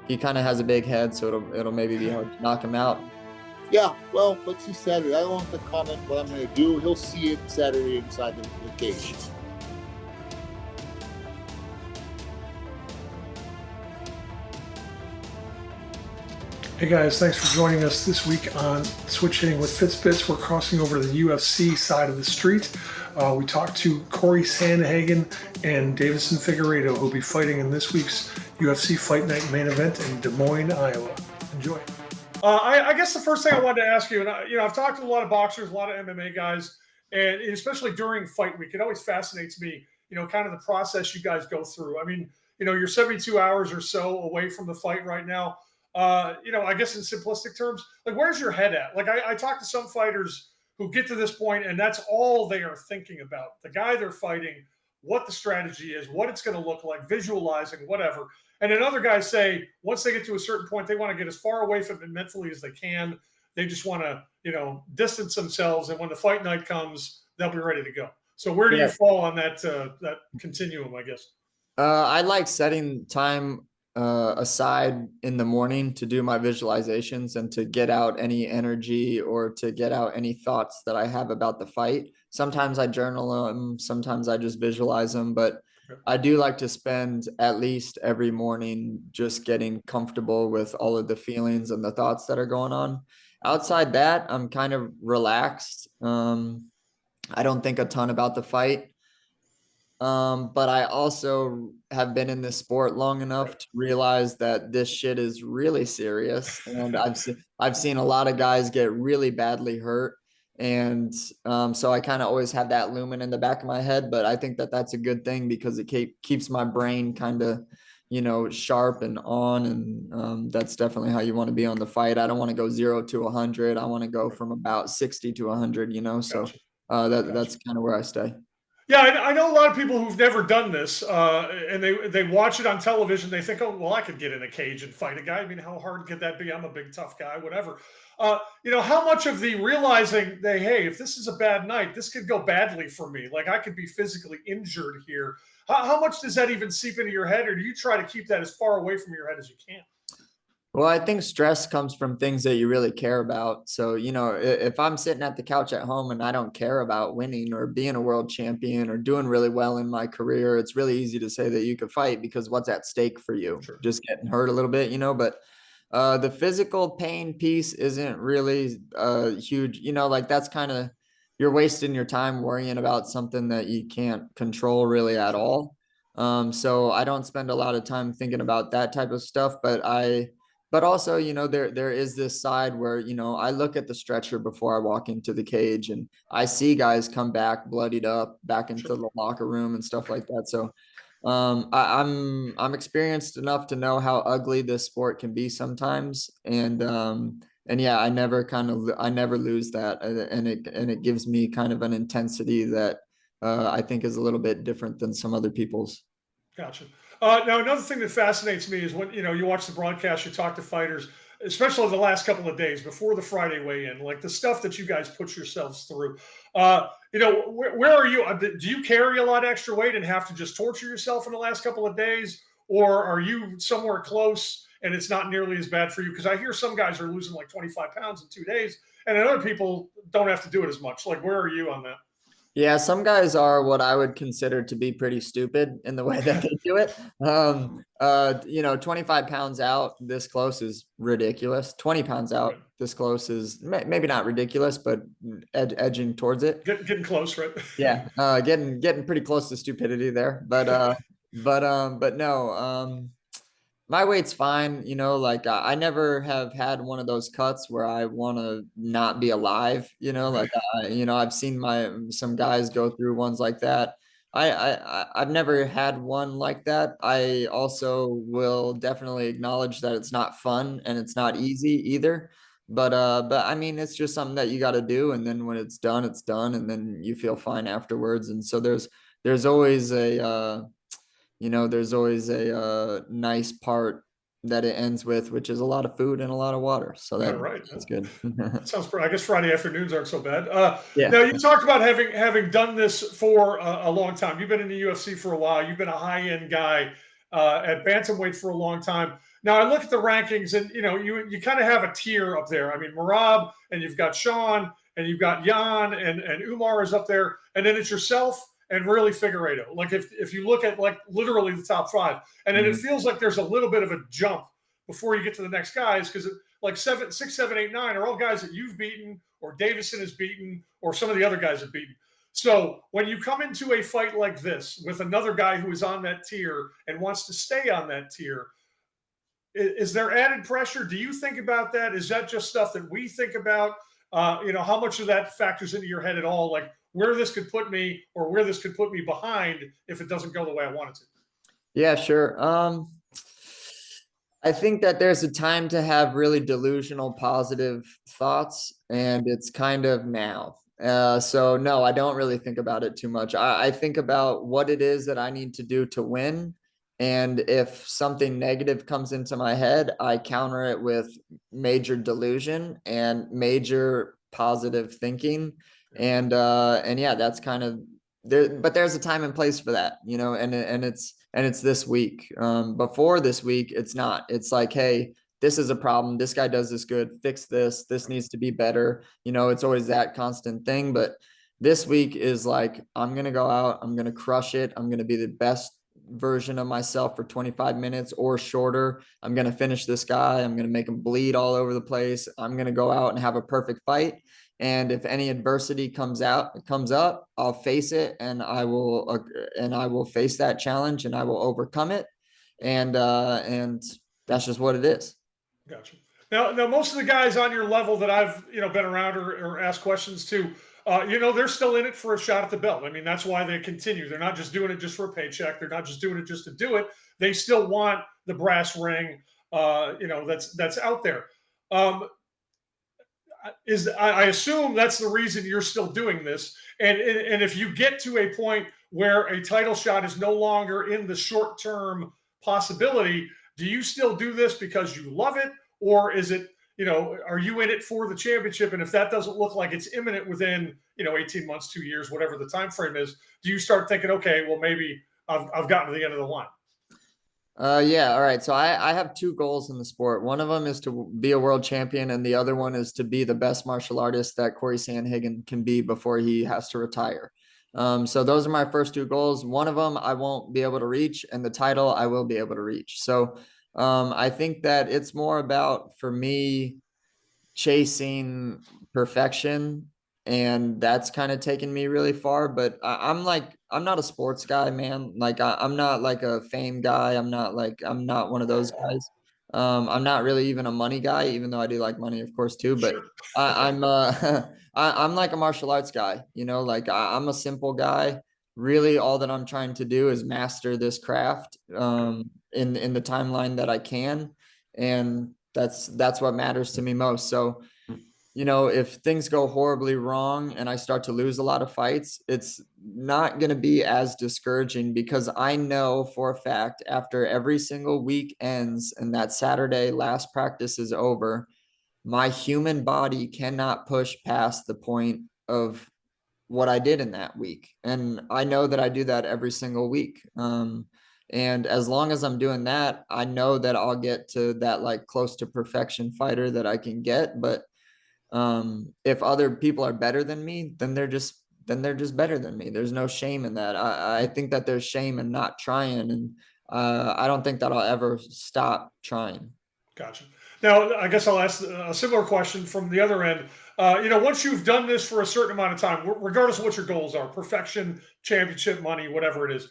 he kind of has a big head, so it'll maybe be hard to knock him out. Yeah, well, let's see Saturday. I don't have to comment what I'm going to do. He'll see it Saturday inside the cage. Hey guys, thanks for joining us this week on Switch Hitting with Fitzbits. We're crossing over to the UFC side of the street. We talked to Cory Sandhagen and Deiveson Figueiredo, who'll be fighting in this week's UFC Fight Night main event in Des Moines, Iowa. Enjoy. I guess the first thing I wanted to ask you, and I've talked to a lot of boxers, a lot of MMA guys, and especially during fight week, it always fascinates me, kind of the process you guys go through. I mean, you're 72 hours or so away from the fight right now. I guess in simplistic terms, like, where's your head at? Like, I talk to some fighters who get to this point and that's all they are thinking about. The guy they're fighting, what the strategy is, what it's going to look like, visualizing, whatever. And then other guys say once they get to a certain point, they want to get as far away from it mentally as they can. They just want to, distance themselves. And when the fight night comes, they'll be ready to go. So where do you fall on that continuum, I guess? I like setting time aside in the morning to do my visualizations and to get out any energy or to get out any thoughts that I have about the fight. Sometimes I journal them, sometimes I just visualize them, but I do like to spend at least every morning just getting comfortable with all of the feelings and the thoughts that are going on. Outside that, I'm kind of relaxed. I don't think a ton about the fight. But I also have been in this sport long enough to realize that this shit is really serious. And I've seen a lot of guys get really badly hurt. And so I kind of always have that looming in the back of my head, but I think that that's a good thing because it keeps my brain kind of, sharp and on. And that's definitely how you want to be on the fight. I don't want to go 0 to 100. I want to go from about 60 to 100, so that's kind of where I stay. Yeah, I know a lot of people who've never done this, and they watch it on television. They think, oh, well, I could get in a cage and fight a guy. I mean, how hard could that be? I'm a big, tough guy, whatever. How much of the realizing that, hey, if this is a bad night, this could go badly for me. Like, I could be physically injured here. How much does that even seep into your head, or do you try to keep that as far away from your head as you can? Well, I think stress comes from things that you really care about. So, if I'm sitting at the couch at home and I don't care about winning or being a world champion or doing really well in my career, it's really easy to say that you could fight because what's at stake for you? Sure. Just getting hurt a little bit, but the physical pain piece isn't really huge, like that's kind of, you're wasting your time worrying about something that you can't control really at all. So I don't spend a lot of time thinking about that type of stuff, but also, there is this side where, I look at the stretcher before I walk into the cage and I see guys come back bloodied up back into the locker room and stuff like that. So I'm experienced enough to know how ugly this sport can be sometimes. And yeah, I never lose that. And it gives me kind of an intensity that I think is a little bit different than some other people's. Gotcha. Now, another thing that fascinates me is when, you watch the broadcast, you talk to fighters, especially the last couple of days before the Friday weigh-in, like the stuff that you guys put yourselves through. Where are you? Do you carry a lot of extra weight and have to just torture yourself in the last couple of days? Or are you somewhere close and it's not nearly as bad for you? Because I hear some guys are losing like 25 pounds in 2 days and other people don't have to do it as much. Like, where are you on that? Yeah, some guys are what I would consider to be pretty stupid in the way that they do it. 25 pounds out this close is ridiculous. 20 pounds out this close is maybe not ridiculous, but edging towards it. Getting close, right? Yeah, getting pretty close to stupidity there. But no. My weight's fine, like I never have had one of those cuts where I want to not be alive, like I've seen some guys go through ones like that. I've never had one like that. I also will definitely acknowledge that it's not fun and it's not easy either. But I mean, it's just something that you got to do, and then when it's done, and then you feel fine afterwards. And so there's always a nice part that it ends with, which is a lot of food and a lot of water. So that's good. That sounds pretty. I guess Friday afternoons aren't so bad. Now you talked about having done this for a long time. You've been in the UFC for a while. You've been a high-end guy. at bantamweight for a long time. Now I look at the rankings, and you kind of have a tier up there. I mean, Marab, and you've got Sean, and you've got Jan, and Umar is up there, and then it's yourself and really Figueiredo. Like if you look at like literally the top five, and then it feels like there's a little bit of a jump before you get to the next guys, because like 7, 6, 7, 8, 9 are all guys that you've beaten, or Deiveson has beaten, or some of the other guys have beaten. So when you come into a fight like this with another guy who is on that tier and wants to stay on that tier, is there added pressure? Do you think about that? Is that just stuff that we think about? How much of that factors into your head at all? Like where this could put me, or where this could put me behind if it doesn't go the way I want it to? Yeah, sure. I think that there's a time to have really delusional positive thoughts, and it's kind of now. So no, I don't really think about it too much. I think about what it is that I need to do to win. And if something negative comes into my head, I counter it with major delusion and major positive thinking. And yeah, that's kind of there, but there's a time and place for that, and it's this week. Before this week, it's not. It's like, hey, this is a problem. This guy does this good. Fix this. This needs to be better. It's always that constant thing. But this week is like, I'm going to go out. I'm going to crush it. I'm going to be the best version of myself for 25 minutes or shorter. I'm going to finish this guy. I'm going to make him bleed all over the place. I'm going to go out and have a perfect fight. And if any adversity comes up, I'll face it, and I will face that challenge, and I will overcome it. And that's just what it is. Gotcha. Now, most of the guys on your level that I've been around or asked questions to, they're still in it for a shot at the belt. I mean, that's why they continue. They're not just doing it just for a paycheck. They're not just doing it just to do it. They still want the brass ring. That's out there. I assume that's the reason you're still doing this. And if you get to a point where a title shot is no longer in the short-term possibility, do you still do this because you love it? Or is it, are you in it for the championship? And if that doesn't look like it's imminent within, 18 months, 2 years, whatever the time frame is, do you start thinking, okay, well, maybe I've gotten to the end of the line? Yeah. All right. So I have two goals in the sport. One of them is to be a world champion, and the other one is to be the best martial artist that Cory Sandhagen can be before he has to retire. So those are my first two goals. One of them I won't be able to reach, and the title I will be able to reach. So I think that it's more about, for me, chasing perfection, and that's kind of taken me really far. But I'm not a sports guy, man. Like I'm not like a fame guy. I'm not one of those guys. I'm not really even a money guy, even though I do like money, of course, too. But Sure. I'm I'm like a martial arts guy, like I'm a simple guy. Really, all that I'm trying to do is master this craft in the timeline that I can. And that's what matters to me most. So, if things go horribly wrong and I start to lose a lot of fights, it's not going to be as discouraging, because I know for a fact after every single week ends and that Saturday last practice is over, my human body cannot push past the point of what I did in that week. And I know that I do that every single week. And as long as I'm doing that, I know that I'll get to that like close to perfection fighter that I can get. But if other people are better than me, then they're just better than me. There's no shame in that. I think that there's shame in not trying, and I don't think that I'll ever stop trying. Gotcha. Now, I guess I'll ask a similar question from the other end. Once you've done this for a certain amount of time, regardless of what your goals are, perfection, championship, money, whatever it is,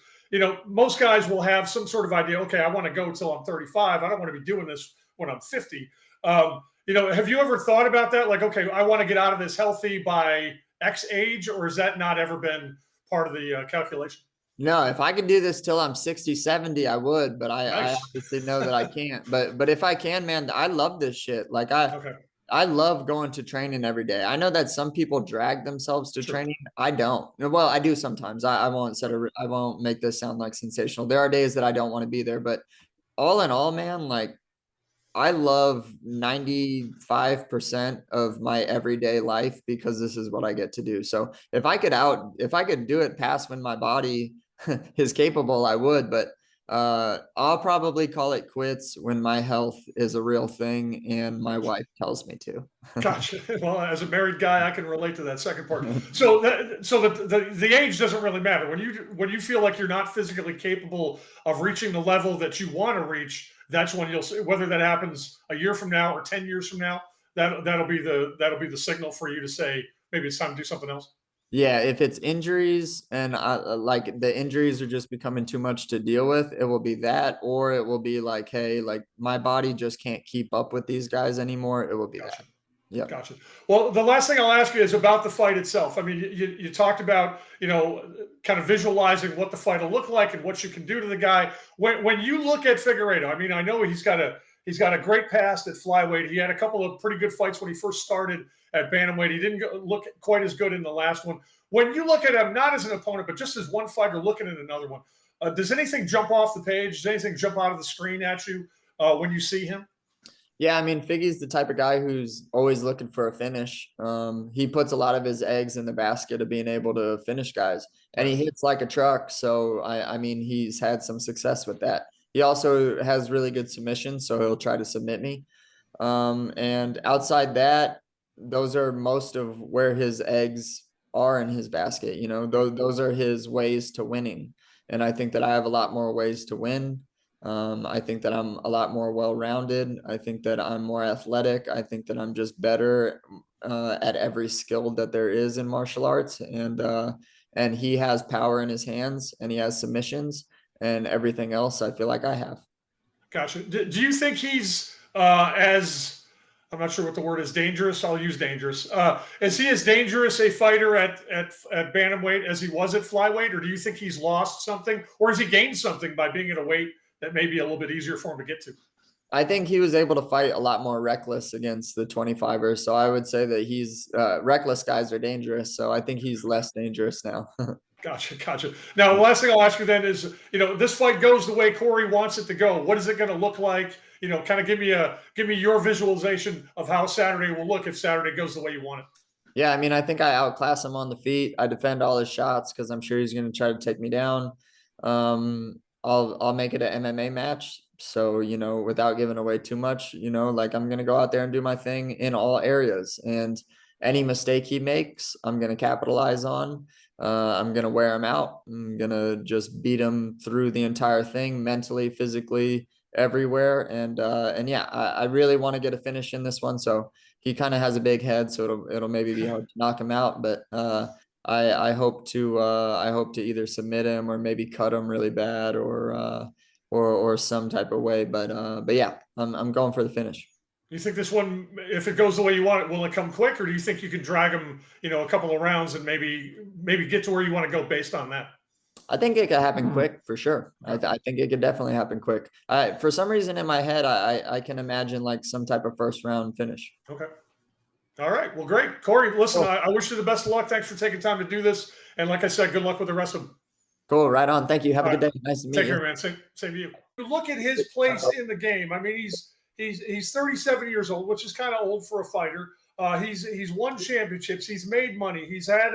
most guys will have some sort of idea. Okay, I want to go until I'm 35. I don't want to be doing this when I'm 50. Have you ever thought about that? Like, okay, I want to get out of this healthy by X age, or has that not ever been part of the calculation? No, if I could do this till I'm 60, 70, I would, but I Nice. obviously know that I can't. But if I can, man, I love this shit. Like Okay. I love going to training every day. I know that some people drag themselves to Sure. training. I don't. Well, I do sometimes. I won't make this sound like sensational. There are days that I don't want to be there, but all in all, man, like I love 95% of my everyday life because this is what I get to do. So if I could do it past when my body is capable, I would. But I'll probably call it quits when my health is a real thing and my wife tells me to. Gotcha. Well, as a married guy, I can relate to that second part. So, the age doesn't really matter when you feel like you're not physically capable of reaching the level that you want to reach. That's when you'll see whether that happens a year from now or 10 years from now. That'll be the signal for you to say maybe it's time to do something else. Yeah, if it's injuries and like the injuries are just becoming too much to deal with, it will be that, or it will be like, hey, like my body just can't keep up with these guys anymore. It will be Gotcha. that. Yeah. Gotcha. Well, the last thing I'll ask you is about the fight itself. I mean, you talked about, kind of visualizing what the fight will look like and what you can do to the guy. When you look at Figueiredo, I mean, I know he's got a great past at flyweight. He had a couple of pretty good fights when he first started at bantamweight. He didn't look quite as good in the last one. When you look at him, not as an opponent, but just as one fighter looking at another one, does anything jump off the page? Does anything jump out of the screen at you when you see him? Yeah, I mean, Figgy's the type of guy who's always looking for a finish. He puts a lot of his eggs in the basket of being able to finish guys, and he hits like a truck. So I mean, he's had some success with that. He also has really good submissions, so he'll try to submit me. And outside that, those are most of where his eggs are in his basket. Those are his ways to winning, and I think that I have a lot more ways to win. I think that I'm a lot more well-rounded. I think that I'm more athletic. I think that I'm just better at every skill that there is in martial arts. And he has power in his hands, and he has submissions, and everything else I feel like I have. Gotcha. Do you think he's as I'm not sure what the word is, dangerous? I'll use dangerous. Is he as dangerous a fighter at bantamweight as he was at flyweight, or do you think he's lost something, or has he gained something by being at a weight that may be a little bit easier for him to get to? I think he was able to fight a lot more reckless against the 25ers. So I would say that he's reckless guys are dangerous. So I think he's less dangerous now. Gotcha. Now, the last thing I'll ask you then is, this fight goes the way Cory wants it to go. What is it going to look like? Kind of give me your visualization of how Saturday will look if Saturday goes the way you want it. Yeah, I mean, I think I outclass him on the feet. I defend all his shots because I'm sure he's going to try to take me down. I'll make it an MMA match. So, without giving away too much, like I'm going to go out there and do my thing in all areas, and any mistake he makes, I'm going to capitalize on. I'm going to wear him out. I'm going to just beat him through the entire thing, mentally, physically, everywhere. And yeah, I really want to get a finish in this one. So he kind of has a big head, so it'll maybe be hard to knock him out, but I hope to either submit him or maybe cut him really bad or some type of way. But yeah, I'm going for the finish. You think this one, if it goes the way you want it, will it come quick, or do you think you can drag him, a couple of rounds and maybe get to where you want to go based on that? I think it could happen quick for sure. I think it could definitely happen quick. For some reason in my head, I can imagine like some type of first round finish. Okay. All right. Well, great. Cory, listen, cool. I wish you the best of luck. Thanks for taking time to do this. And like I said, good luck with the rest of them. Cool. Right on. Thank you. Have a good day. Nice to meet you. Take care, man. Same to you. Look at his place in the game. I mean, he's 37 years old, which is kind of old for a fighter. He's won championships. He's made money. He's had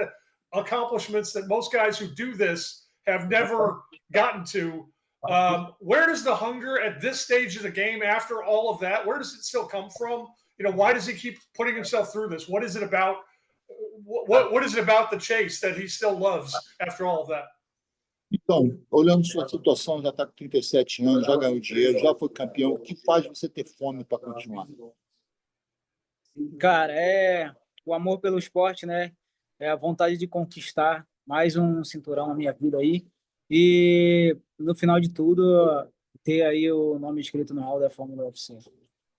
accomplishments that most guys who do this have never gotten to. Where does the hunger at this stage of the game, after all of that, where does it still come from? Why does he keep putting himself through this? What is it about? What is it about the chase that he still loves after all of that? Então, olhando sua situação, já está com 37 anos, já ganhou dinheiro, já foi campeão. O que faz você ter fome para continuar? Cara, é o amor pelo esporte, né? É a vontade de conquistar mais um cinturão na minha vida aí. E, no final de tudo, ter aí o nome escrito no hall da fama do UFC.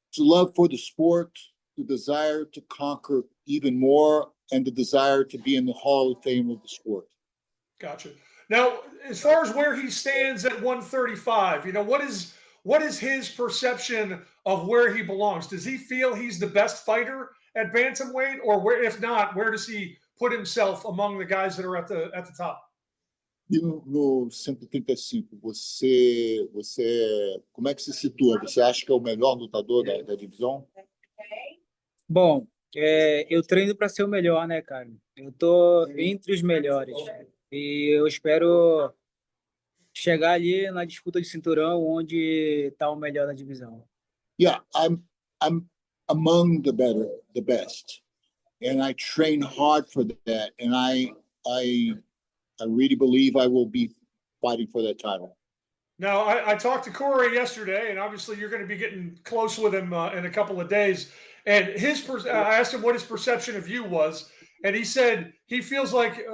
It's love for the sport, the desire to conquer even more, and the desire to be in the Hall of Fame of the sport. Gotcha. Now, as far as where he stands at 135, what is his perception of where he belongs? Does he feel he's the best fighter at bantamweight, or if not, where does he put himself among the guys that are at the top? E no 135, você como é que se situa? Você acha que é o melhor lutador da divisão? Bom, eu treino para ser o melhor, né, cara? Eu tô entre os melhores e eu espero chegar ali na disputa de cinturão onde está o melhor da divisão. Yeah, I'm among the best, and I train hard for that, and I really believe I will be fighting for that title. Now, I talked to Cory yesterday, and obviously you're going to be getting close with him in a couple of days. And I asked him what his perception of you was, and he said he feels like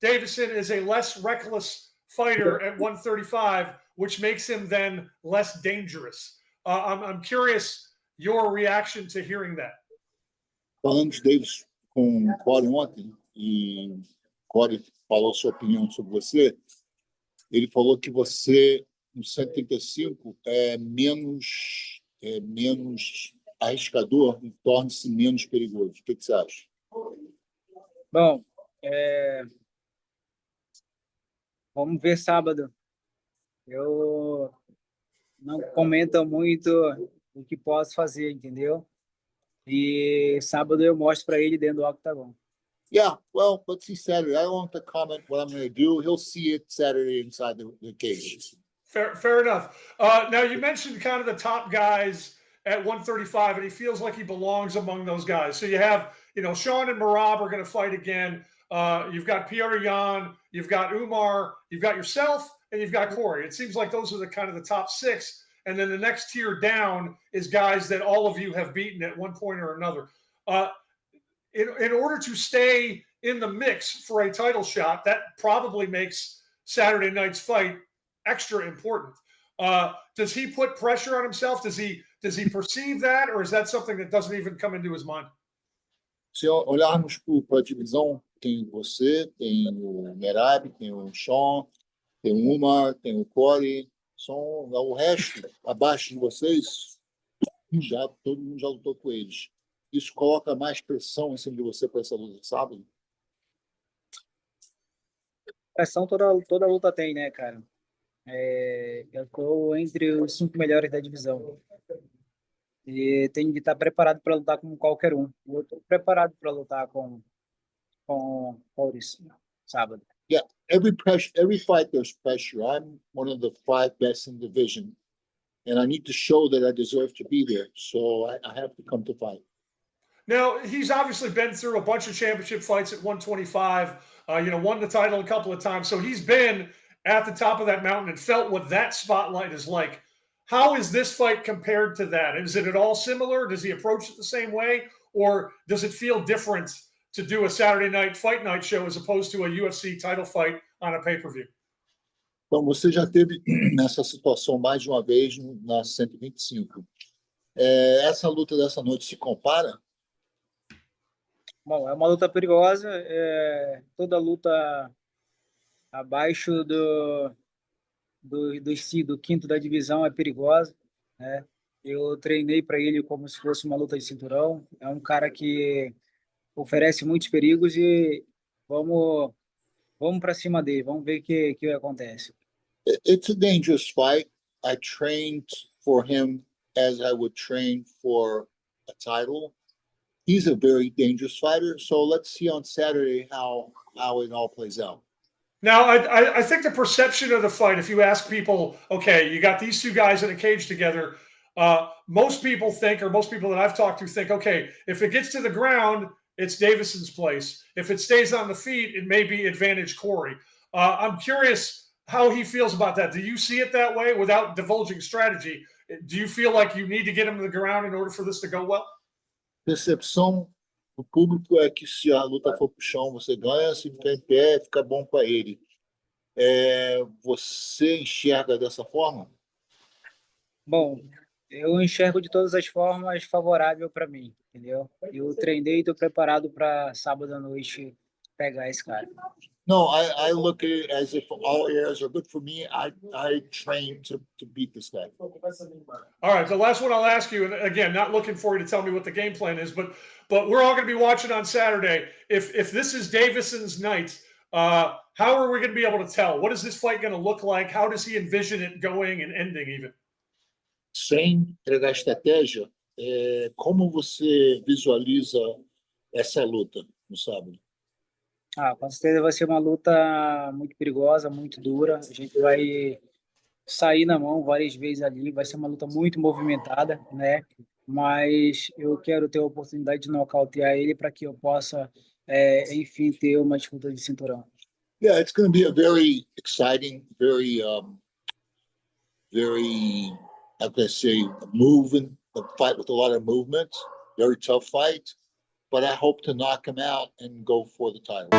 Deiveson is a less reckless fighter at 135, which makes him then less dangerous. I'm curious your reaction to hearing that. Falando de Davis com o Cory ontem, e Cory falou sua opinião sobre você, ele falou que você, no 135, é menos arriscador e torna-se menos perigoso. O que você acha? Bom, vamos ver sábado. Eu não comento muito o que posso fazer, entendeu? E sábado eu mostro para ele dentro do octagon. Yeah, well, let's see Saturday. I don't want to comment what I'm going to do. He'll see it Saturday inside the cage. Fair enough. Now, you mentioned kind of the top guys at 135, and he feels like he belongs among those guys. So you have, Sean and Merab are going to fight again. You've got Petr Yan, you've got Umar, you've got yourself, and you've got Cory. It seems like those are the kind of the top six. And then the next tier down is guys that all of you have beaten at one point or another. In order to stay in the mix for a title shot, that probably makes Saturday night's fight extra important. Does he put pressure on himself? Does he perceive that, or is that something that doesn't even come into his mind? Se olharmos para a divisão, tem você, tem o Merab, tem o Sean, tem o Umar, tem o Cory. O resto, abaixo de vocês, todo mundo já lutou com eles. Isso coloca mais pressão em cima de você para essa luta, sabe? Pressão toda luta tem, né, cara? Eu estou entre os 5 melhores da divisão. E tenho de estar preparado para lutar com qualquer um. Eu estou preparado para lutar com Cory sábado. Yeah, every fight there's pressure. I'm one of the 5 best in the division, and I need to show that I deserve to be there. So I have to come to fight. Now, he's obviously been through a bunch of championship fights at 125, won the title a couple of times. So he's been at the top of that mountain and felt what that spotlight is like. How is this fight compared to that? Is it at all similar? Does he approach it the same way? Or does it feel different to do a Saturday night fight night show as opposed to a UFC title fight on a pay-per-view? Então, você já teve nessa situação mais de uma vez na 125. Essa luta dessa noite se compara? Bom, é uma luta perigosa. Toda luta abaixo do quinto da divisão é perigosa, né? Eu treinei para ele como se fosse uma luta de cinturão. É um cara que oferece muitos perigos e vamos para cima dele. Vamos ver o que acontece. It's a dangerous fight. I trained for him as I would train for a title. He's a very dangerous fighter. So let's see on Saturday how it all plays out. Now, I think the perception of the fight, if you ask people, okay, you got these two guys in a cage together, most people think, or most people that I've talked to think, okay, if it gets to the ground, it's Deiveson's place. If it stays on the feet, it may be advantage Cory. I'm curious how he feels about that. Do you see it that way without divulging strategy? Do you feel like you need to get him to the ground in order for this to go well? Percepção do público é que se a luta for pro chão, você ganha, se ficar em pé, fica bom para ele. Você enxerga dessa forma? Bom, eu enxergo de todas as formas favorável para mim, entendeu? Eu treinei e estou preparado para sábado à noite pegar esse cara. No, I look at it as if all areas are good for me. I train to beat this guy. All right, the last one I'll ask you, and again, not looking for you to tell me what the game plan is, but we're all going to be watching on Saturday. If this is Deiveson's night, how are we going to be able to tell? What is this fight going to look like? How does he envision it going and ending even? Sem entregar estratégia, como você visualiza essa luta no sábado? Com certeza vai ser uma luta muito perigosa, muito dura. A gente vai sair na mão várias vezes ali, vai ser uma luta muito movimentada, né? Mas eu quero ter a oportunidade de nocautear ele para que eu possa, enfim, ter uma disputa de cinturão. Yeah, it's going to be a very exciting, very, how can I say, moving a fight with a lot of movement. Very tough fight, but I hope to knock him out and go for the title.